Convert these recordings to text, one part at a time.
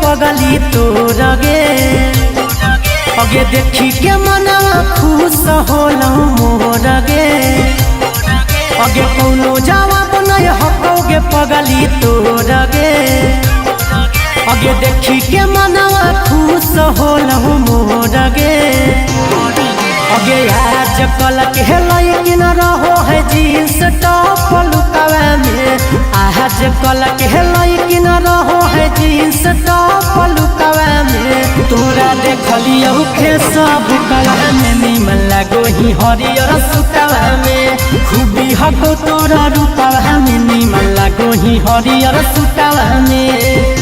पगली तोर गे अगे देखी के मनवा खुश होला मोर गे अगे कौनो जवाब नहीं हकोगे पगली तोर गे अगे देखी के मनवा खुश होला मोर गे अगे आज कल के लैकिन रहो है जींस टॉप लुकावा में आज कल के लैकिन रहो है जींस टॉप लुकावा में तोरा देखलियो फेसबुक में निमन लगो ही हरियर सुतावा में खूबी हको तोरा रूपावा में निमन लगो ही हरियर सुतावा में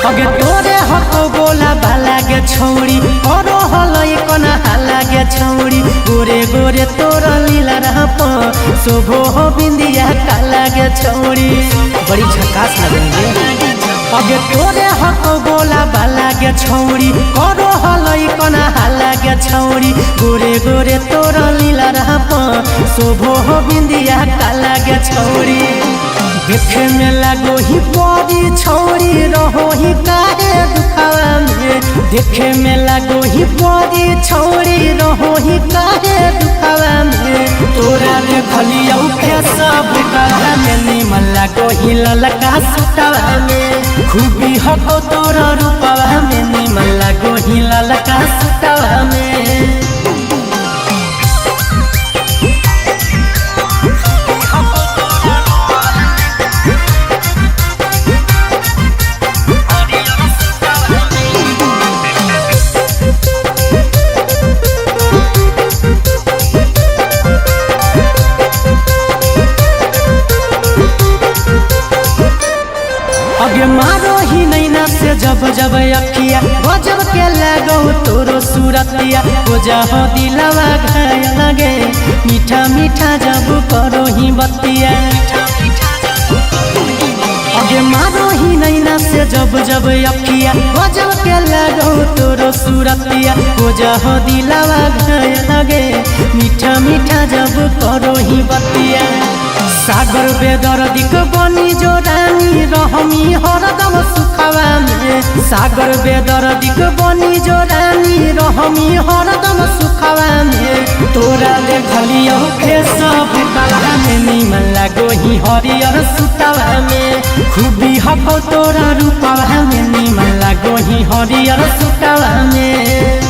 अगे तोरे हको बोला बाला गे छौड़ी औरो हलई कोना हाला गे छौड़ी गोरे गोरे तोर लीला रहप शोभो हो बिंदिया काला गे छौड़ी बड़ी झकास लगेंगे अगे तोरे हको बोला बाला गे छौड़ी औरो हलई कोना हाला गे छौड़ी गोरे गोरे तोर लीला रहप शोभो हो बिंदिया काला गे छौड़ी देखे में लगो ही बड़ी छौड़ी रहो ही काहे दुखावा में देखे में लगो ही बड़ी छौड़ी रहो ही काहे दुखावा में तोरा देखलियो फेसबुक में निमन लगो ही ललका सुतावा में खूबी हको तोरा रूपावा में निमन लगो ही ललका सुतावा में अगे मारो ही नैना से जब जब अखिया गजब के लगो तोरो सूरतिया हो जाओ दिलवा घायल लगे मीठा मीठा जब करो ही बतिया अगे मारो ही नैना से जब जब अखिया गजब के लगो तोरो सूरतिया हो जाओ दिलवा घायल लगे मीठा मीठा जब करो ही बतिया सागर बेदर्दिक बनी जो रानी रहमी हरदम सुखवा में सागर बेदर्दिक बनी जो रानी रहमी हरदम सुखवा में तोरा देखलियो फेसबुक में निमन लगो ही हरियर सुतावा में खूबी हको तोरा रूपावा में निमन लगो ही हरियर सुतावा में।